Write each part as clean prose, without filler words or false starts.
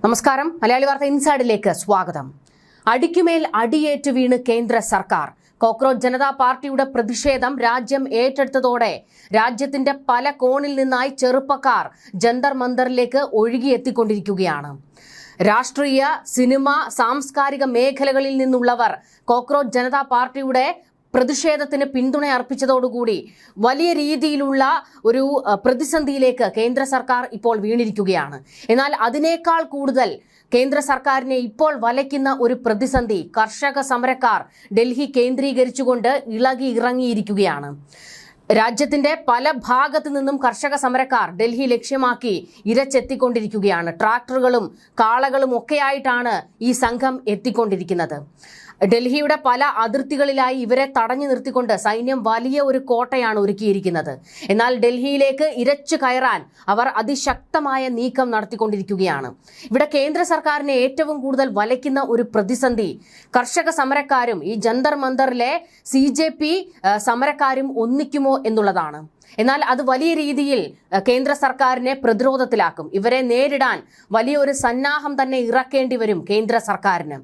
നമസ്കാരം. മലയാളി വാർത്ത ഇൻസൈഡിലേക്ക് സ്വാഗതം. അടിക്കുമേൽ അടിയേറ്റ് വീണ് കേന്ദ്ര സർക്കാർ. കോക്രോച്ച് ജനതാ പാർട്ടിയുടെ പ്രതിഷേധം രാജ്യം ഏറ്റെടുത്തതോടെ രാജ്യത്തിന്റെ പല കോണിൽ നിന്നായി ചെറുപ്പക്കാർ ജന്തർ മന്ദറിലേക്ക് ഒഴുകിയെത്തിക്കൊണ്ടിരിക്കുകയാണ്. രാഷ്ട്രീയ, സിനിമ, സാംസ്കാരിക മേഖലകളിൽ നിന്നുള്ളവർ കോക്രോച്ച് ജനതാ പാർട്ടിയുടെ പ്രതിഷേധത്തിന് പിന്തുണ അർപ്പിച്ചതോടുകൂടി വലിയ രീതിയിലുള്ള ഒരു പ്രതിസന്ധിയിലേക്ക് കേന്ദ്ര സർക്കാർ ഇപ്പോൾ വീണിരിക്കുകയാണ്. എന്നാൽ അതിനേക്കാൾ കൂടുതൽ കേന്ദ്ര സർക്കാരിനെ ഇപ്പോൾ വലയ്ക്കുന്ന ഒരു പ്രതിസന്ധി കർഷക സമരക്കാർ ഡൽഹി കേന്ദ്രീകരിച്ചുകൊണ്ട് ഇറങ്ങിയിരിക്കുകയാണ്. രാജ്യത്തിന്റെ പല ഭാഗത്തു നിന്നും കർഷക സമരക്കാർ ഡൽഹി ലക്ഷ്യമാക്കി ഇരച്ചെത്തിക്കൊണ്ടിരിക്കുകയാണ്. ട്രാക്ടറുകളും കാളകളും ഒക്കെയായിട്ടാണ് ഈ സംഘം എത്തിക്കൊണ്ടിരിക്കുന്നത്. ഡൽഹിയുടെ പല അതിർത്തികളിലായി ഇവരെ തടഞ്ഞു നിർത്തിക്കൊണ്ട് സൈന്യം വലിയ ഒരു കോട്ടയാണ് ഒരുക്കിയിരിക്കുന്നത്. എന്നാൽ ഡൽഹിയിലേക്ക് ഇരച്ചു കയറാൻ അവർ അതിശക്തമായ നീക്കം നടത്തിക്കൊണ്ടിരിക്കുകയാണ്. ഇവിടെ കേന്ദ്ര സർക്കാരിനെ ഏറ്റവും കൂടുതൽ വലയ്ക്കുന്ന ഒരു പ്രതിസന്ധി കർഷക സമരക്കാരും ഈ ജന്തർ മന്ദറിലെ CJP സമരക്കാരും ഒന്നിക്കുമോ എന്നുള്ളതാണ്. എന്നാൽ അത് വലിയ രീതിയിൽ കേന്ദ്ര സർക്കാരിനെ പ്രതിരോധത്തിലാക്കും. ഇവരെ നേരിടാൻ വലിയൊരു സന്നാഹം തന്നെ ഇറക്കേണ്ടി വരും കേന്ദ്ര സർക്കാരിന്.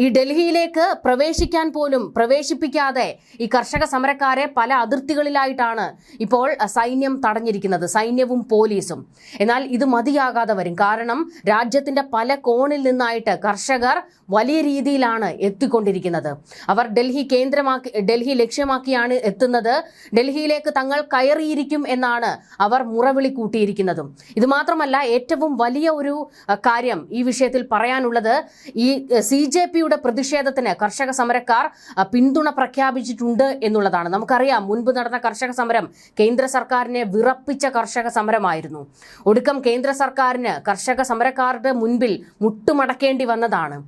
ഈ ഡൽഹിയിലേക്ക് പ്രവേശിക്കാൻ പോലും പ്രവേശിപ്പിക്കാതെ ഈ കർഷക സമരക്കാരെ പല അതിർത്തികളിലായിട്ടാണ് ഇപ്പോൾ സൈന്യം തടഞ്ഞിരിക്കുന്നത്, സൈന്യവും പോലീസും. എന്നാൽ ഇത് മതിയാകാതെ വരും. കാരണം രാജ്യത്തിന്റെ പല കോണിൽ നിന്നായിട്ട് കർഷകർ വലിയ രീതിയിലാണ് എത്തിക്കൊണ്ടിരിക്കുന്നത്. അവർ ഡൽഹി ലക്ഷ്യമാക്കിയാണ് എത്തുന്നത്. ഡൽഹിയിലേക്ക് തങ്ങൾ കയറിയിരിക്കും എന്നാണ് അവർ മുറവിളി കൂട്ടിയിരിക്കുന്നതും. ഇത് മാത്രമല്ല, ഏറ്റവും വലിയ ഒരു കാര്യം ഈ വിഷയത്തിൽ പറയാനുള്ളത്, ഈ CJPയുടെ പ്രതിഷേധത്തിന് കർഷക സമരക്കാർ പിന്തുണ പ്രഖ്യാപിച്ചിട്ടുണ്ട് എന്നുള്ളതാണ്. നമുക്കറിയാം, മുൻപ് നടന്ന കർഷക സമരം കേന്ദ്ര സർക്കാരിനെ വിറപ്പിച്ച കർഷക സമരമായിരുന്നു. ഒടുക്കം കേന്ദ്ര സർക്കാരിന് കർഷക സമരക്കാരുടെ മുൻപിൽ മുട്ടുമടക്കേണ്ടി വന്നതാണ്.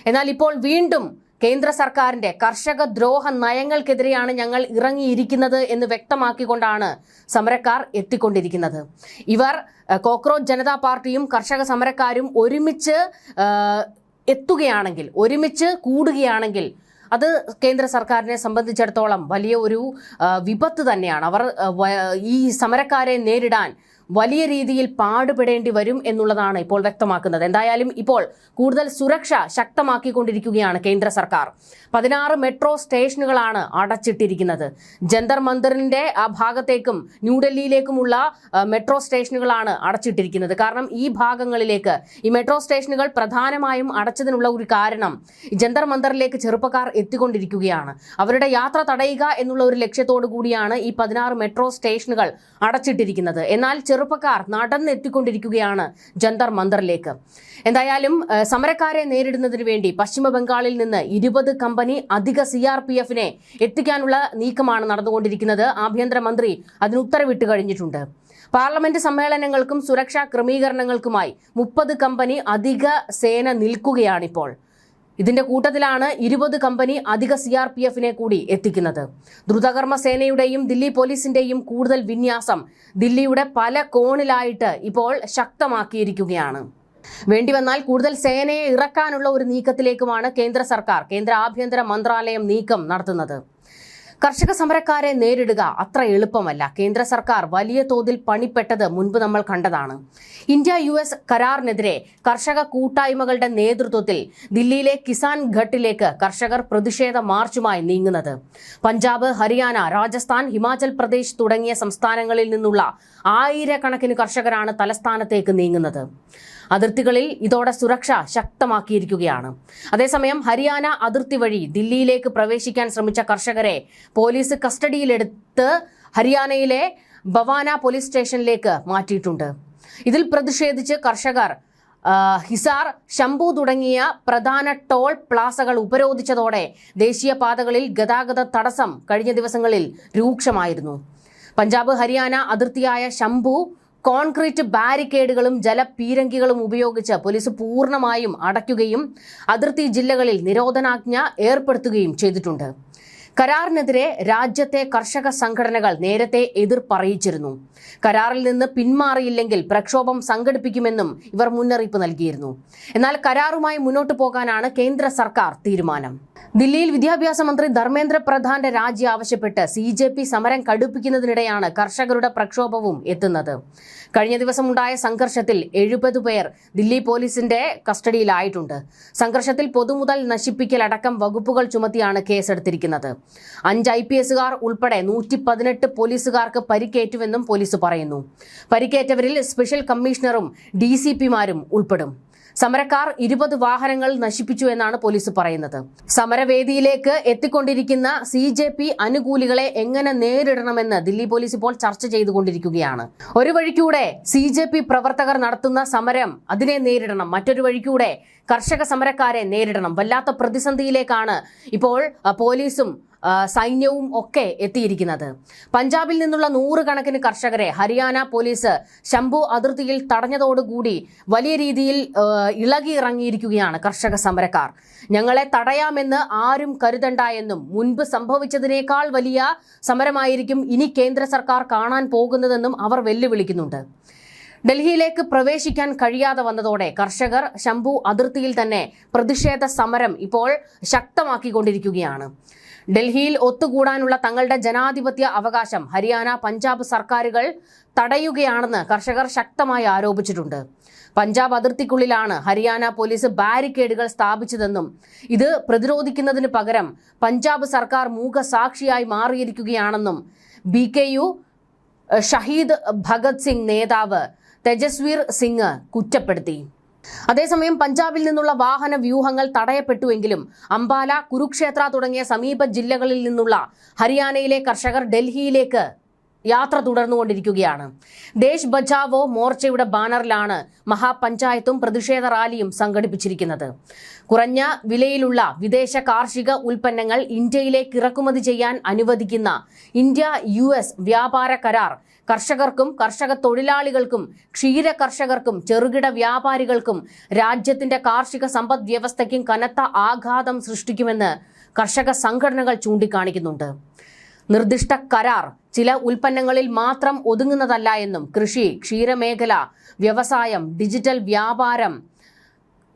എന്നാൽ ഇപ്പോൾ വീണ്ടും കേന്ദ്ര സർക്കാരിന്റെ കർഷക ദ്രോഹ നയങ്ങൾക്കെതിരെയാണ് ഞങ്ങൾ ഇറങ്ങിയിരിക്കുന്നത് എന്ന് വ്യക്തമാക്കിക്കൊണ്ടാണ് സമരക്കാർ എത്തിക്കൊണ്ടിരിക്കുന്നത്. ഇവർ കോക്രോച്ച് ജനതാ പാർട്ടിയും കർഷക സമരക്കാരും ഒരുമിച്ച് എത്തുകയാണെങ്കിൽ, ഒരുമിച്ച് കൂടുകയാണെങ്കിൽ അത് കേന്ദ്ര സർക്കാരിനെ സംബന്ധിച്ചിടത്തോളം വലിയ ഒരു വിപത്ത് തന്നെയാണ്. അവർ ഈ സമരക്കാരെ നേരിടാൻ വലിയ രീതിയിൽ പാടുപെടേണ്ടി വരും എന്നുള്ളതാണ് ഇപ്പോൾ വ്യക്തമാക്കുന്നത്. എന്തായാലും ഇപ്പോൾ കൂടുതൽ സുരക്ഷ ശക്തമാക്കിക്കൊണ്ടിരിക്കുകയാണ് കേന്ദ്ര സർക്കാർ. 16 മെട്രോ സ്റ്റേഷനുകളാണ് അടച്ചിട്ടിരിക്കുന്നത്. ജന്തർ മന്ദറിന്റെ ആ ഭാഗത്തേക്കും ന്യൂഡൽഹിയിലേക്കുമുള്ള മെട്രോ സ്റ്റേഷനുകളാണ് അടച്ചിട്ടിരിക്കുന്നത്. കാരണം ഈ ഭാഗങ്ങളിലേക്ക് ഈ മെട്രോ സ്റ്റേഷനുകൾ പ്രധാനമായും അടച്ചതിനുള്ള ഒരു കാരണം ജന്തർ മന്ദറിലേക്ക് ചെറുപ്പക്കാർ എത്തിക്കൊണ്ടിരിക്കുകയാണ്. അവരുടെ യാത്ര തടയുക എന്നുള്ള ഒരു ലക്ഷ്യത്തോടു കൂടിയാണ് ഈ 16 മെട്രോ സ്റ്റേഷനുകൾ അടച്ചിട്ടിരിക്കുന്നത്. എന്നാൽ ചെറുപ്പക്കാർ നടന്നെത്തിക്കൊണ്ടിരിക്കുകയാണ് ജന്തർ മന്ദറിലേക്ക്. എന്തായാലും സമരക്കാരെ നേരിടുന്നതിന് വേണ്ടി പശ്ചിമ ബംഗാളിൽ നിന്ന് 20 കമ്പനി അധിക CRPFനെ എത്തിക്കാനുള്ള നീക്കമാണ് നടന്നുകൊണ്ടിരിക്കുന്നത്. ആഭ്യന്തരമന്ത്രി അതിന് ഉത്തരവിട്ട് കഴിഞ്ഞിട്ടുണ്ട്. പാർലമെന്റ് സമ്മേളനങ്ങൾക്കും സുരക്ഷാ ക്രമീകരണങ്ങൾക്കുമായി 30 കമ്പനി അധിക സേന നിൽക്കുകയാണിപ്പോൾ. ഇതിന്റെ കൂട്ടത്തിലാണ് 20 കമ്പനി അധിക CRPFനെ കൂടി എത്തിക്കുന്നത്. ദ്രുതകർമ്മ സേനയുടെയും ദില്ലി പോലീസിന്റെയും കൂടുതൽ വിന്യാസം ദില്ലിയുടെ പല കോണിലായിട്ട് ഇപ്പോൾ ശക്തമാക്കിയിരിക്കുകയാണ്. വേണ്ടിവന്നാൽ കൂടുതൽ സേനയെ ഇറക്കാനുള്ള ഒരു നീക്കത്തിലേക്കുമാണ് കേന്ദ്ര ആഭ്യന്തര മന്ത്രാലയം നീക്കം നടത്തുന്നത്. കർഷക സമരക്കാരെ നേരിടുക അത്ര എളുപ്പമല്ല. കേന്ദ്ര സർക്കാർ വലിയ തോതിൽ പണിപ്പെട്ടത് മുൻപ് നമ്മൾ കണ്ടതാണ്. ഇന്ത്യ-US കരാറിനെതിരെ കർഷക കൂട്ടായ്മകളുടെ നേതൃത്വത്തിൽ ദില്ലിയിലെ കിസാൻ ഘട്ടിലേക്ക് കർഷകർ പ്രതിഷേധ മാർച്ചുമായി നീങ്ങുന്നത്. പഞ്ചാബ്, ഹരിയാന, രാജസ്ഥാൻ, ഹിമാചൽ പ്രദേശ് തുടങ്ങിയ സംസ്ഥാനങ്ങളിൽ നിന്നുള്ള ആയിരക്കണക്കിന് കർഷകരാണ് തലസ്ഥാനത്തേക്ക് നീങ്ങുന്നത്. അതിർത്തികളിൽ ഇതോടെ സുരക്ഷ ശക്തമാക്കിയിരിക്കുകയാണ്. അതേസമയം ഹരിയാന അതിർത്തി വഴി ദില്ലിയിലേക്ക് പ്രവേശിക്കാൻ ശ്രമിച്ച കർഷകരെ പോലീസ് കസ്റ്റഡിയിലെടുത്ത് ഹരിയാനയിലെ ബവാന പോലീസ് സ്റ്റേഷനിലേക്ക് മാറ്റിയിട്ടുണ്ട്. ഇതിൽ പ്രതിഷേധിച്ച് കർഷകർ ഹിസാർ, ശംഭു തുടങ്ങിയ പ്രധാന ടോൾ പ്ലാസകൾ ഉപരോധിച്ചതോടെ ദേശീയപാതകളിൽ ഗതാഗത തടസ്സം കഴിഞ്ഞ ദിവസങ്ങളിൽ രൂക്ഷമായിരുന്നു. പഞ്ചാബ് ഹരിയാന അതിർത്തിയായ ശംഭു കോൺക്രീറ്റ് ബാരിക്കേഡുകളും ജലപീരങ്കികളും ഉപയോഗിച്ച് പോലീസ് പൂർണ്ണമായും അടയ്ക്കുകയും അതിർത്തി ജില്ലകളിൽ നിരോധനാജ്ഞ ഏർപ്പെടുത്തുകയും ചെയ്തിട്ടുണ്ട്. കരാറിനെതിരെ രാജ്യത്തെ കർഷക സംഘടനകൾ നേരത്തെ എതിർപ്പറിയിച്ചിരുന്നു. കരാറിൽ നിന്ന് പിന്മാറിയില്ലെങ്കിൽ പ്രക്ഷോഭം സംഘടിപ്പിക്കുമെന്നും ഇവർ മുന്നറിയിപ്പ് നൽകിയിരുന്നു. എന്നാൽ കരാറുമായി മുന്നോട്ടു പോകാനാണ് കേന്ദ്ര സർക്കാർ തീരുമാനം. ദില്ലിയിൽ വിദ്യാഭ്യാസ മന്ത്രി ധർമ്മേന്ദ്ര പ്രധാന്റെ രാജി ആവശ്യപ്പെട്ട് CJP സമരം കടുപ്പിക്കുന്നതിനിടെയാണ് കർഷകരുടെ പ്രക്ഷോഭവും എത്തുന്നത്. കഴിഞ്ഞ ദിവസമുണ്ടായ സംഘർഷത്തിൽ 70 പേർ ദില്ലി പോലീസിന്റെ കസ്റ്റഡിയിലായിട്ടുണ്ട്. സംഘർഷത്തിൽ പൊതുമുതൽ നശിപ്പിക്കൽ അടക്കം വകുപ്പുകൾ ചുമത്തിയാണ് കേസെടുത്തിരിക്കുന്നത്. 5 IPSകാർ ഉൾപ്പെടെ 118 പോലീസുകാർക്ക് പരിക്കേറ്റുവെന്നും പോലീസ് പറയുന്നു. പരിക്കേറ്റവരിൽ സ്പെഷ്യൽ കമ്മീഷണറും DCPമാരും ഉൾപ്പെടും. സമരക്കാർ 20 വാഹനങ്ങൾ നശിപ്പിച്ചു എന്നാണ് പോലീസ് പറയുന്നത്. സമരവേദിയിലേക്ക് എത്തിക്കൊണ്ടിരിക്കുന്ന CJP അനുകൂലികളെ എങ്ങനെ നേരിടണമെന്ന് ദില്ലി പോലീസ് ഇപ്പോൾ ചർച്ച ചെയ്തുകൊണ്ടിരിക്കുകയാണ്. ഒരു വഴിക്കൂടെ CJP പ്രവർത്തകർ നടത്തുന്ന സമരം, അതിനെ നേരിടണം. മറ്റൊരു വഴിക്കൂടെ കർഷക സമരക്കാരെ നേരിടണം. വല്ലാത്ത പ്രതിസന്ധിയിലേക്കാണ് ഇപ്പോൾ പോലീസും സൈന്യവും ഒക്കെ എത്തിയിരിക്കുന്നത്. പഞ്ചാബിൽ നിന്നുള്ള 100 കണക്കിന് കർഷകരെ ഹരിയാന പോലീസ് ശംഭു അതിർത്തിയിൽ തടഞ്ഞതോടുകൂടി വലിയ രീതിയിൽ ഇളകിയിറങ്ങിയിരിക്കുകയാണ് കർഷക സമരക്കാർ. ഞങ്ങളെ തടയാമെന്ന് ആരും കരുതണ്ട എന്നും മുൻപ് സംഭവിച്ചതിനേക്കാൾ വലിയ സമരമായിരിക്കും ഇനി കേന്ദ്ര സർക്കാർ കാണാൻ പോകുന്നതെന്നും അവർ വെല്ലുവിളിക്കുന്നുണ്ട്. ഡൽഹിയിലേക്ക് പ്രവേശിക്കാൻ കഴിയാതെ വന്നതോടെ കർഷകർ ശംഭു അതിർത്തിയിൽ തന്നെ പ്രതിഷേധ സമരം ഇപ്പോൾ ശക്തമാക്കിക്കൊണ്ടിരിക്കുകയാണ്. ഡൽഹിയിൽ ഒത്തുകൂടാനുള്ള തങ്ങളുടെ ജനാധിപത്യ അവകാശം ഹരിയാന, പഞ്ചാബ് സർക്കാരുകൾ തടയുകയാണെന്ന് കർഷകർ ശക്തമായി ആരോപിച്ചിട്ടുണ്ട്. പഞ്ചാബ് അതിർത്തിക്കുള്ളിലാണ് ഹരിയാന പോലീസ് ബാരിക്കേഡുകൾ സ്ഥാപിച്ചതെന്നും ഇത് പ്രതിരോധിക്കുന്നതിന് പകരം പഞ്ചാബ് സർക്കാർ മൂകസാക്ഷിയായി മാറിയിരിക്കുകയാണെന്നും BKU ഷഹീദ് ഭഗത് സിംഗ് നേതാവ് തേജസ്വീർ സിംഗ് കുറ്റപ്പെടുത്തി. അതേസമയം പഞ്ചാബിൽ നിന്നുള്ള വാഹന വ്യൂഹങ്ങൾ തടയപ്പെട്ടുവെങ്കിലും അംബാല, കുരുക്ഷേത്ര തുടങ്ങിയ സമീപ ജില്ലകളിൽ നിന്നുള്ള ഹരിയാനയിലെ കർഷകർ ഡൽഹിയിലേക്ക് യാത്ര തുടർന്നുകൊണ്ടിരിക്കുകയാണ്. ദേശ് ബച്ചാവോ മോർച്ചയുടെ ബാനറിലാണ് മഹാപഞ്ചായത്തും പ്രതിഷേധ റാലിയും സംഘടിപ്പിച്ചിരിക്കുന്നത്. കുറഞ്ഞ വിലയിലുള്ള വിദേശ കാർഷിക ഉൽപ്പന്നങ്ങൾ ഇന്ത്യയിലേക്ക് ഇറക്കുമതി ചെയ്യാൻ അനുവദിക്കുന്ന ഇന്ത്യ-US വ്യാപാര കരാർ കർഷകർക്കും കർഷക തൊഴിലാളികൾക്കും ക്ഷീര കർഷകർക്കും ചെറുകിട വ്യാപാരികൾക്കും രാജ്യത്തിന്റെ കാർഷിക സമ്പദ് വ്യവസ്ഥയ്ക്കും കനത്ത ആഘാതം സൃഷ്ടിക്കുമെന്ന് കർഷക സംഘടനകൾ ചൂണ്ടിക്കാണിക്കുന്നുണ്ട്. നിർദ്ദിഷ്ട കരാർ ചില ഉൽപ്പന്നങ്ങളിൽ മാത്രം ഒതുങ്ങുന്നതല്ല എന്നും കൃഷി, ക്ഷീരമേഖല, വ്യവസായം, ഡിജിറ്റൽ വ്യാപാരം,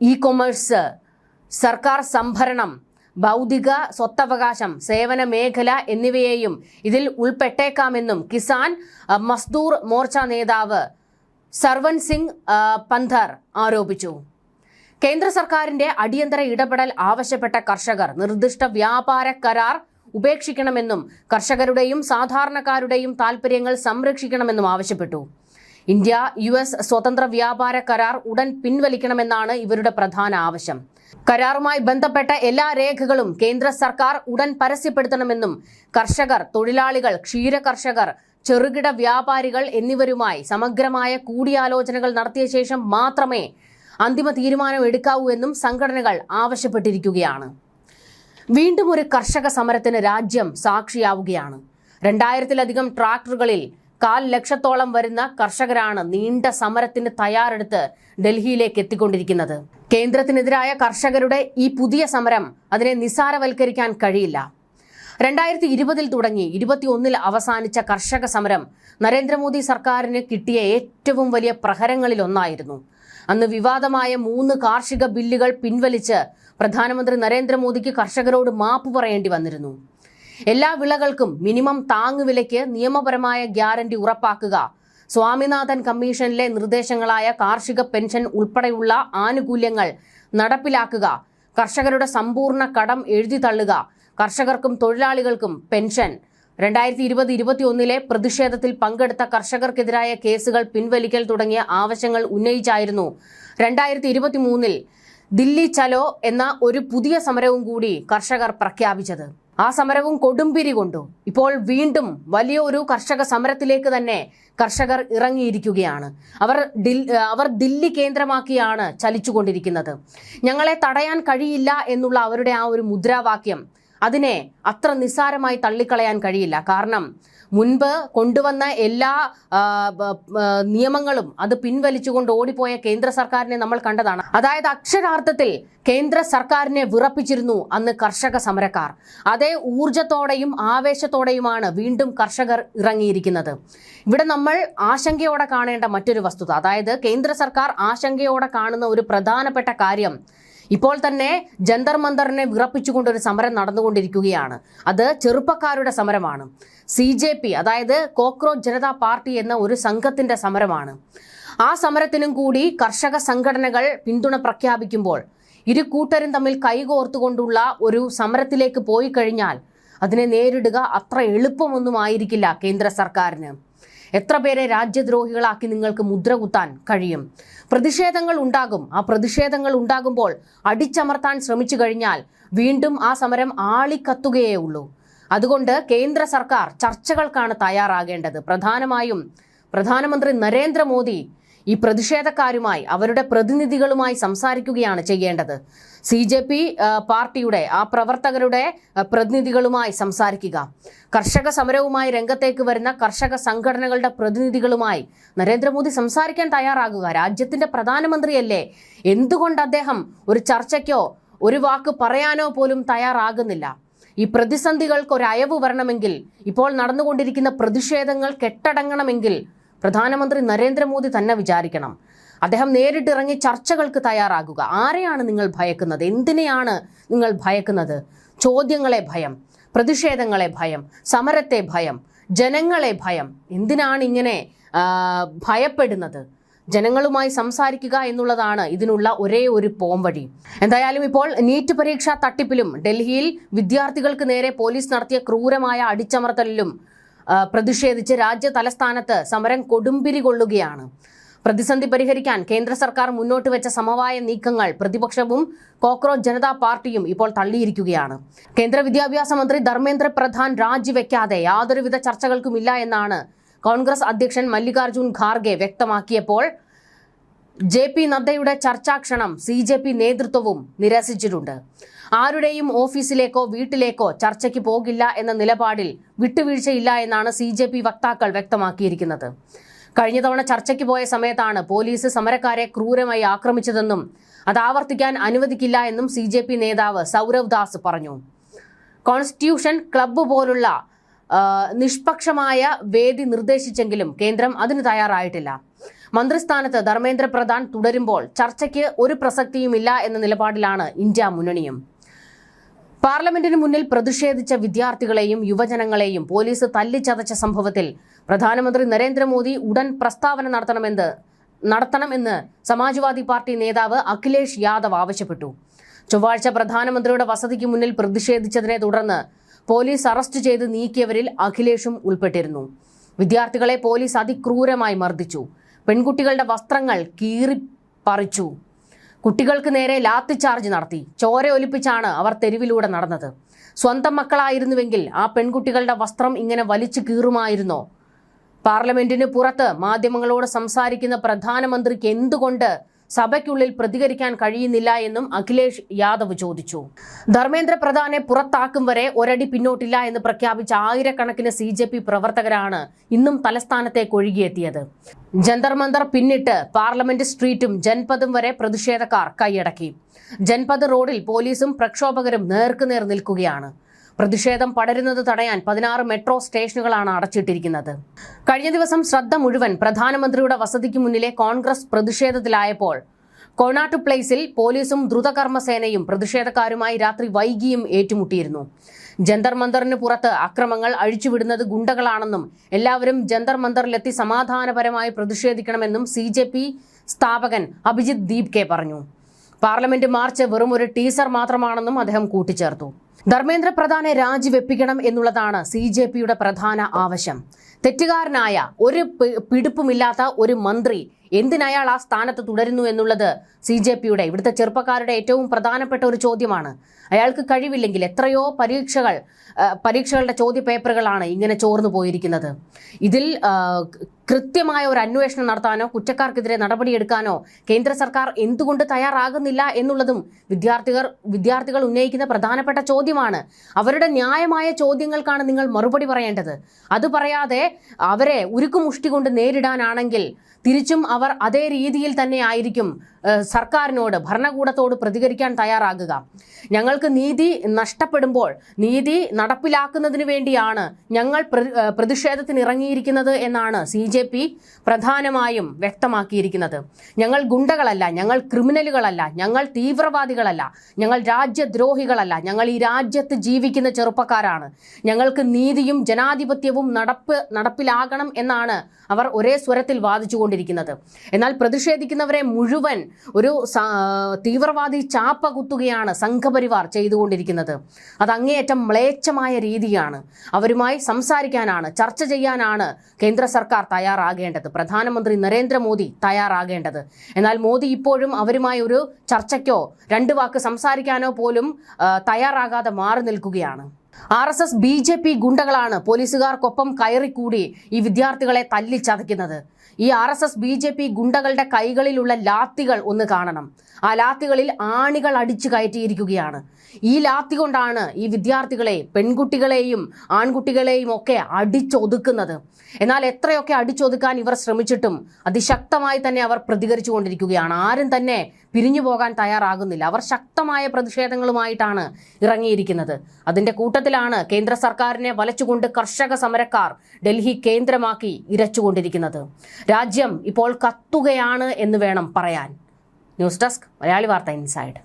ഇ-കൊമേഴ്സ്, സർക്കാർ സംഭരണം, ഭൗതിക സ്വത്തവകാശം, സേവന മേഖല എന്നിവയെയും ഇതിൽ ഉൾപ്പെട്ടേക്കാമെന്നും കിസാൻ മസ്ദൂർ മോർച്ച നേതാവ് സർവൻ സിംഗ് പന്ധർ ആരോപിച്ചു. കേന്ദ്ര സർക്കാരിന്റെ അടിയന്തര ഇടപെടൽ ആവശ്യപ്പെട്ട കർഷകർ നിർദ്ദിഷ്ട വ്യാപാര കരാർ ഉപേക്ഷിക്കണമെന്നും കർഷകരുടെയും സാധാരണക്കാരുടെയും താൽപര്യങ്ങൾ സംരക്ഷിക്കണമെന്നും ആവശ്യപ്പെട്ടു. ഇന്ത്യ-US സ്വതന്ത്ര വ്യാപാര കരാർ ഉടൻ പിൻവലിക്കണമെന്നാണ് ഇവരുടെ പ്രധാന ആവശ്യം. കരാറുമായി ബന്ധപ്പെട്ട എല്ലാ രേഖകളും കേന്ദ്ര സർക്കാർ ഉടൻ പരസ്യപ്പെടുത്തണമെന്നും കർഷകർ, തൊഴിലാളികൾ, ക്ഷീര കർഷകർ, ചെറുകിട വ്യാപാരികൾ എന്നിവരുമായി സമഗ്രമായ കൂടിയാലോചനകൾ നടത്തിയ ശേഷം മാത്രമേ അന്തിമ തീരുമാനം എടുക്കാവൂ എന്നും സംഘടനകൾ ആവശ്യപ്പെട്ടിരിക്കുകയാണ്. വീണ്ടും ഒരു കർഷക സമരത്തിന് രാജ്യം സാക്ഷിയാവുകയാണ്. 2000-ലധികം ട്രാക്ടറുകളിൽ 1,00,000-ഓളം വരുന്ന കർഷകരാണ് നീണ്ട സമരത്തിന് തയ്യാറെടുത്ത് ഡൽഹിയിലേക്ക് എത്തിക്കൊണ്ടിരിക്കുന്നത്. കേന്ദ്രത്തിനെതിരായ കർഷകരുടെ ഈ പുതിയ സമരം അതിനെ നിസ്സാരവൽക്കരിക്കാൻ കഴിയില്ല. 2020-ൽ തുടങ്ങി 2021-ൽ അവസാനിച്ച കർഷക സമരം നരേന്ദ്രമോദി സർക്കാരിന് കിട്ടിയ ഏറ്റവും വലിയ പ്രഹരങ്ങളിലൊന്നായിരുന്നു. അന്ന് വിവാദമായ 3 കാർഷിക ബില്ലുകൾ പിൻവലിച്ച് പ്രധാനമന്ത്രി നരേന്ദ്രമോദിക്ക് കർഷകരോട് മാപ്പ് പറയേണ്ടി വന്നിരുന്നു. എല്ലാ വിളകൾക്കും മിനിമം താങ്ങുവിലയ്ക്ക് നിയമപരമായ ഗ്യാരണ്ടി ഉറപ്പാക്കുക, സ്വാമിനാഥൻ കമ്മീഷനിലെ നിർദ്ദേശങ്ങളായ കാർഷിക പെൻഷൻ ഉൾപ്പെടെയുള്ള ആനുകൂല്യങ്ങൾ നടപ്പിലാക്കുക, കർഷകരുടെ സമ്പൂർണ്ണ കടം എഴുതി തള്ളുക, കർഷകർക്കും തൊഴിലാളികൾക്കും പെൻഷൻ, 2020-21-ലെ പ്രതിഷേധത്തിൽ പങ്കെടുത്ത കർഷകർക്കെതിരായ കേസുകൾ പിൻവലിക്കൽ തുടങ്ങിയ ആവശ്യങ്ങൾ ഉന്നയിച്ചായിരുന്നു 2023-ൽ ദില്ലി ചലോ എന്ന ഒരു പുതിയ സമരവും കൂടി കർഷകർ പ്രഖ്യാപിച്ചത്. ആ സമരവും കൊടുമ്പിരി കൊണ്ടു. ഇപ്പോൾ വീണ്ടും വലിയ ഒരു കർഷക സമരത്തിലേക്ക് തന്നെ കർഷകർ ഇറങ്ങിയിരിക്കുകയാണ്. അവർ ദില്ലി കേന്ദ്രമാക്കിയാണ് ചലിച്ചുകൊണ്ടിരിക്കുന്നത്. ഞങ്ങളെ തടയാൻ കഴിയില്ല എന്നുള്ള അവരുടെ ആ ഒരു മുദ്രാവാക്യം അതിനെ അത്ര നിസ്സാരമായി തള്ളിക്കളയാൻ കഴിയില്ല. കാരണം മുൻപ് കൊണ്ടുവന്ന എല്ലാ നിയമങ്ങളും അത് പിൻവലിച്ചുകൊണ്ട് ഓടിപ്പോയ കേന്ദ്ര സർക്കാരിനെ നമ്മൾ കണ്ടതാണ്. അതായത് അക്ഷരാർത്ഥത്തിൽ കേന്ദ്ര സർക്കാരിനെ വിറപ്പിച്ചിരുന്നു അന്ന് കർഷക സമരക്കാർ. അതേ ഊർജത്തോടെയും ആവേശത്തോടെയുമാണ് വീണ്ടും കർഷകർ ഇറങ്ങിയിരിക്കുന്നത്. ഇവിടെ നമ്മൾ ആശങ്കയോടെ കാണേണ്ട മറ്റൊരു വസ്തുത, അതായത് കേന്ദ്ര സർക്കാർ ആശങ്കയോടെ കാണുന്ന ഒരു പ്രധാനപ്പെട്ട കാര്യം, ഇപ്പോൾ തന്നെ ജന്തർ മന്ദറിനെ വിറപ്പിച്ചുകൊണ്ടൊരു സമരം നടന്നുകൊണ്ടിരിക്കുകയാണ്. അത് ചെറുപ്പക്കാരുടെ സമരമാണ്. CJP, അതായത് കോക്രോച്ച് ജനതാ പാർട്ടി എന്ന ഒരു സംഘത്തിന്റെ സമരമാണ്. ആ സമരത്തിനും കൂടി കർഷക സംഘടനകൾ പിന്തുണ പ്രഖ്യാപിക്കുമ്പോൾ ഇരു കൂട്ടരും തമ്മിൽ കൈകോർത്തുകൊണ്ടുള്ള ഒരു സമരത്തിലേക്ക് പോയി കഴിഞ്ഞാൽ അതിനെ നേരിടുക അത്ര എളുപ്പമൊന്നും ആയിരിക്കില്ല കേന്ദ്ര സർക്കാരിന്. എത്ര പേരെ രാജ്യദ്രോഹികളാക്കി നിങ്ങൾക്ക് മുദ്ര കുത്താൻ കഴിയും? പ്രതിഷേധങ്ങൾ ഉണ്ടാകും. ആ പ്രതിഷേധങ്ങൾ ഉണ്ടാകുമ്പോൾ അടിച്ചമർത്താൻ ശ്രമിച്ചു കഴിഞ്ഞാൽ വീണ്ടും ആ സമരം ആളിക്കത്തുകയേ ഉള്ളൂ. അതുകൊണ്ട് കേന്ദ്ര സർക്കാർ ചർച്ചകൾക്കാണ് തയ്യാറാകേണ്ടത്. പ്രധാനമായും പ്രധാനമന്ത്രി നരേന്ദ്രമോദി ഈ പ്രതിഷേധക്കാരുമായി, അവരുടെ പ്രതിനിധികളുമായി സംസാരിക്കുകയാണ് ചെയ്യേണ്ടത്. CJP പാർട്ടിയുടെ ആ പ്രവർത്തകരുടെ പ്രതിനിധികളുമായി സംസാരിക്കുക. കർഷക സമരവുമായി രംഗത്തേക്ക് വരുന്ന കർഷക സംഘടനകളുടെ പ്രതിനിധികളുമായി നരേന്ദ്രമോദി സംസാരിക്കാൻ തയ്യാറാകുക. രാജ്യത്തിന്റെ പ്രധാനമന്ത്രിയല്ലേ, എന്തുകൊണ്ട് അദ്ദേഹം ഒരു ചർച്ചയ്ക്കോ ഒരു വാക്ക് പറയാനോ പോലും തയ്യാറാകുന്നില്ല? ഈ പ്രതിസന്ധികൾക്ക് ഒരു അയവ് വരണമെങ്കിൽ, ഇപ്പോൾ നടന്നുകൊണ്ടിരിക്കുന്ന പ്രതിഷേധങ്ങൾ കെട്ടടങ്ങണമെങ്കിൽ പ്രധാനമന്ത്രി നരേന്ദ്രമോദി തന്നെ വിചാരിക്കണം. അദ്ദേഹം നേരിട്ടിറങ്ങി ചർച്ചകൾക്ക് തയ്യാറാകുക. ആരെയാണ് നിങ്ങൾ ഭയക്കുന്നത്? എന്തിനെയാണ് നിങ്ങൾ ഭയക്കുന്നത്? ചോദ്യങ്ങളെ ഭയം, പ്രതിഷേധങ്ങളെ ഭയം, സമരത്തെ ഭയം, ജനങ്ങളെ ഭയം. എന്തിനാണ് ഇങ്ങനെ ഭയപ്പെടുന്നത്? ജനങ്ങളുമായി സംസാരിക്കുക എന്നുള്ളതാണ് ഇതിനുള്ള ഒരേ ഒരു പോംവഴി. എന്തായാലും ഇപ്പോൾ നീറ്റ് പരീക്ഷാ തട്ടിപ്പിലും ഡൽഹിയിൽ വിദ്യാർത്ഥികൾക്ക് നേരെ പോലീസ് നടത്തിയ ക്രൂരമായ അടിച്ചമർത്തലിലും പ്രതിഷേധിച്ച് രാജ്യ തലസ്ഥാനത്ത് സമരം കൊടുമ്പിരി കൊള്ളുകയാണ്. പ്രതിസന്ധി പരിഹരിക്കാൻ കേന്ദ്ര സർക്കാർ മുന്നോട്ട് വെച്ച സമവായ നീക്കങ്ങൾ പ്രതിപക്ഷവും കോക്രോച്ച് ജനതാ പാർട്ടിയും ഇപ്പോൾ തള്ളിയിരിക്കുകയാണ്. കേന്ദ്ര വിദ്യാഭ്യാസ മന്ത്രി ധർമ്മേന്ദ്ര പ്രധാൻ രാജിവെക്കാതെ യാതൊരുവിധ ചർച്ചകൾക്കുമില്ല എന്നാണ് കോൺഗ്രസ് അധ്യക്ഷൻ മല്ലികാർജുൻ ഖാർഗെ വ്യക്തമാക്കിയപ്പോൾ JP നദ്ദയുടെ ചർച്ചാക്ഷണം CJP നേതൃത്വവും നിരസിച്ചിട്ടുണ്ട്. ആരുടെയും ഓഫീസിലേക്കോ വീട്ടിലേക്കോ ചർച്ചയ്ക്ക് പോകില്ല എന്ന നിലപാടിൽ വിട്ടുവീഴ്ചയില്ല എന്നാണ് CJP വക്താക്കൾ വ്യക്തമാക്കിയിരിക്കുന്നത്. കഴിഞ്ഞ തവണ ചർച്ചയ്ക്ക് പോയ സമയത്താണ് പോലീസ് സമരക്കാരെ ക്രൂരമായി ആക്രമിച്ചതെന്നും അത് ആവർത്തിക്കാൻ അനുവദിക്കില്ല എന്നും CJP നേതാവ് സൗരവ് ദാസ് പറഞ്ഞു. കോൺസ്റ്റിറ്റ്യൂഷൻ ക്ലബ്ബ് പോലുള്ള നിഷ്പക്ഷമായ വേദി നിർദ്ദേശിച്ചെങ്കിലും കേന്ദ്രം അതിന് തയ്യാറായിട്ടില്ല. മന്ത്രിസ്ഥാനത്ത് ധർമ്മേന്ദ്ര പ്രധാൻ തുടരുമ്പോൾ ചർച്ചയ്ക്ക് ഒരു പ്രസക്തിയുമില്ല എന്ന നിലപാടിലാണ് ഇന്ത്യ മുന്നണിയും. പാർലമെന്റിന് മുന്നിൽ പ്രതിഷേധിച്ച വിദ്യാർത്ഥികളെയും യുവജനങ്ങളെയും പോലീസ് തല്ലിച്ചതച്ച സംഭവത്തിൽ പ്രധാനമന്ത്രി നരേന്ദ്രമോദി ഉടൻ പ്രസ്താവന നടത്തണമെന്ന് സമാജ്വാദി പാർട്ടി നേതാവ് അഖിലേഷ് യാദവ് ആവശ്യപ്പെട്ടു. ചൊവ്വാഴ്ച പ്രധാനമന്ത്രിയുടെ വസതിക്ക് മുന്നിൽ പ്രതിഷേധിച്ചതിനെ തുടർന്ന് പോലീസ് അറസ്റ്റ് ചെയ്ത് നീക്കിയവരിൽ അഖിലേഷും ഉൾപ്പെട്ടിരുന്നു. വിദ്യാർത്ഥികളെ പോലീസ് അതിക്രൂരമായി മർദ്ദിച്ചു. പെൺകുട്ടികളുടെ വസ്ത്രങ്ങൾ കീറിപ്പറിച്ചു. കുട്ടികൾക്ക് നേരെ ലാത്തിചാർജ് നടത്തി. ചോര ഒലിപ്പിച്ചാണ് അവർ തെരുവിലൂടെ നടന്നത്. സ്വന്തം മക്കളായിരുന്നുവെങ്കിൽ ആ പെൺകുട്ടികളുടെ വസ്ത്രം ഇങ്ങനെ വലിച്ചു കീറുമായിരുന്നോ? പാർലമെന്റിന് പുറത്ത് മാധ്യമങ്ങളോട് സംസാരിക്കുന്ന പ്രധാനമന്ത്രിക്ക് എന്തുകൊണ്ട് സഭയ്ക്കുള്ളിൽ പ്രതികരിക്കാൻ കഴിയുന്നില്ല എന്നും അഖിലേഷ് യാദവ് ചോദിച്ചു. ധർമ്മേന്ദ്ര പ്രധാനെ പുറത്താക്കും വരെ ഒരടി പിന്നോട്ടില്ല എന്ന് പ്രഖ്യാപിച്ച ആയിരക്കണക്കിന് CJP പ്രവർത്തകരാണ് ഇന്നും തലസ്ഥാനത്തേക്ക് ഒഴുകിയെത്തിയത്. ജന്തർ മന്ദർ പിന്നിട്ട് പാർലമെന്റ് സ്ട്രീറ്റും ജൻപദും വരെ പ്രതിഷേധക്കാർ കൈയടക്കി. ജൻപദ് റോഡിൽ പോലീസും പ്രക്ഷോഭകരും നേർക്കുനേർ നിൽക്കുകയാണ്. പ്രതിഷേധം പടരുന്നത് തടയാൻ 16 മെട്രോ സ്റ്റേഷനുകളാണ് അടച്ചിട്ടിരിക്കുന്നത്. കഴിഞ്ഞ ദിവസം ശ്രദ്ധ മുഴുവൻ പ്രധാനമന്ത്രിയുടെ വസതിക്ക് മുന്നിലെ കോൺഗ്രസ് പ്രതിഷേധത്തിലായപ്പോൾ കോണാട്ട് പ്ലേസിൽ പോലീസും ദ്രുതകർമ്മസേനയും പ്രതിഷേധക്കാരുമായി രാത്രി വൈകിയും ഏറ്റുമുട്ടിയിരുന്നു. ജന്തർ മന്ദറിന് പുറത്ത് അക്രമങ്ങൾ അഴിച്ചുവിടുന്നത് ഗുണ്ടകളാണെന്നും എല്ലാവരും ജന്തർ മന്ദറിലെത്തി സമാധാനപരമായി പ്രതിഷേധിക്കണമെന്നും CJP സ്ഥാപകൻ അഭിജിത് ദീപ്കെ പറഞ്ഞു. പാർലമെന്റ് മാർച്ച് വെറും ഒരു ടീസർ മാത്രമാണെന്നും അദ്ദേഹം കൂട്ടിച്ചേർത്തു. ധർമ്മേന്ദ്ര പ്രധാനെ രാജിവെപ്പിക്കണം എന്നുള്ളതാണ് CJPയുടെ പ്രധാന ആവശ്യം. തെറ്റുകാരനായ, ഒരു പിടിപ്പുമില്ലാത്ത ഒരു മന്ത്രി എന്തിനയാൾ ആ സ്ഥാനത്ത് തുടരുന്നു എന്നുള്ളത് CJPയുടെ ഇവിടുത്തെ ചെറുപ്പക്കാരുടെ ഏറ്റവും പ്രധാനപ്പെട്ട ഒരു ചോദ്യമാണ്. അയാൾക്ക് കഴിവില്ലെങ്കിൽ എത്രയോ പരീക്ഷകളുടെ ചോദ്യ പേപ്പറുകളാണ് ഇങ്ങനെ ചോർന്നു പോയിരിക്കുന്നത്. ഇതിൽ കൃത്യമായ ഒരു അന്വേഷണം നടത്താനോ കുറ്റക്കാർക്കെതിരെ നടപടിയെടുക്കാനോ കേന്ദ്ര സർക്കാർ എന്തുകൊണ്ട് തയ്യാറാകുന്നില്ല എന്നുള്ളതും വിദ്യാർത്ഥികൾ ഉന്നയിക്കുന്ന പ്രധാനപ്പെട്ട ചോദ്യമാണ്. അവരുടെ ന്യായമായ ചോദ്യങ്ങൾക്കാണ് നിങ്ങൾ മറുപടി പറയേണ്ടത്. അത് പറയാതെ അവരെ ഉരുക്കുമുഷ്ടി കൊണ്ട് നേരിടാനാണെങ്കിൽ തിരിച്ചും അവർ അതേ രീതിയിൽ തന്നെ ആയിരിക്കും സർക്കാരിനോട്, ഭരണകൂടത്തോട് പ്രതികരിക്കാൻ തയ്യാറാകുക. ഞങ്ങൾക്ക് നീതി നഷ്ടപ്പെടുമ്പോൾ നീതി നടപ്പിലാക്കുന്നതിന് വേണ്ടിയാണ് ഞങ്ങൾ പ്രതിഷേധത്തിന് ഇറങ്ങിയിരിക്കുന്നത് എന്നാണ് CJP പ്രധാനമായും വ്യക്തമാക്കിയിരിക്കുന്നത്. ഞങ്ങൾ ഗുണ്ടകളല്ല, ഞങ്ങൾ ക്രിമിനലുകളല്ല, ഞങ്ങൾ തീവ്രവാദികളല്ല, ഞങ്ങൾ രാജ്യദ്രോഹികളല്ല, ഞങ്ങൾ ഈ രാജ്യത്ത് ജീവിക്കുന്ന ചെറുപ്പക്കാരാണ്. ഞങ്ങൾക്ക് നീതിയും ജനാധിപത്യവും നടപ്പിലാകണം എന്നാണ് അവർ ഒരേ സ്വരത്തിൽ വാദിച്ചുകൊണ്ടിരിക്കുന്നത്. എന്നാൽ പ്രതിഷേധിക്കുന്നവരെ മുഴുവൻ ഒരു തീവ്രവാദി ചാപ്പ കുത്തുകയാണ് സംഘപരിവാർ ചെയ്തുകൊണ്ടിരിക്കുന്നത്. അത് അങ്ങേയറ്റം മ്ലേച്ഛമായ രീതിയാണ്. അവരുമായി സംസാരിക്കാനാണ്, ചർച്ച ചെയ്യാനാണ് കേന്ദ്ര സർക്കാർ തയ്യാറാകേണ്ടത്, പ്രധാനമന്ത്രി നരേന്ദ്രമോദി തയ്യാറാകേണ്ടത്. എന്നാൽ മോദി ഇപ്പോഴും അവരുമായി ഒരു ചർച്ചയ്ക്കോ രണ്ട് വാക്ക് സംസാരിക്കാനോ പോലും തയ്യാറാകാതെ മാറി നിൽക്കുകയാണ്. RSS BJP ഗുണ്ടകളാണ് പോലീസുകാർക്കൊപ്പം കയറിക്കൂടി ഈ വിദ്യാർത്ഥികളെ തല്ലിച്ചതയ്ക്കുന്നത്. ഈ RSS BJP ഗുണ്ടകളുടെ കൈകളിലുള്ള ലാത്തികൾ ഒന്ന് കാണണം. ആ ലാത്തികളിൽ ആണികൾ അടിച്ചു കയറ്റിയിരിക്കുകയാണ്. ഈ ലാത്തി കൊണ്ടാണ് ഈ വിദ്യാർത്ഥികളെ, പെൺകുട്ടികളെയും ആൺകുട്ടികളെയും ഒക്കെ അടിച്ചൊതുക്കുന്നത്. എന്നാൽ എത്രയൊക്കെ അടിച്ചൊതുക്കാൻ ഇവർ ശ്രമിച്ചിട്ടും അതിശക്തമായി തന്നെ അവർ പ്രതികരിച്ചു കൊണ്ടിരിക്കുകയാണ്. ആരും തന്നെ പിരിഞ്ഞു പോകാൻ തയ്യാറാകുന്നില്ല. അവർ ശക്തമായ പ്രതിഷേധങ്ങളുമായിട്ടാണ് ഇറങ്ങിയിരിക്കുന്നത്. അതിന്റെ കൂട്ടത്തിലാണ് കേന്ദ്ര സർക്കാരിനെ വലച്ചുകൊണ്ട് കർഷക സമരക്കാർ ഡൽഹി കേന്ദ്രമാക്കി ഇരച്ചുകൊണ്ടിരിക്കുന്നത്. രാജ്യം ഇപ്പോൾ കത്തുകയാണ് എന്ന് വേണം പറയാൻ. ന്യൂസ് ഡെസ്ക്, മലയാളി വാർത്ത ഇൻസൈഡ്.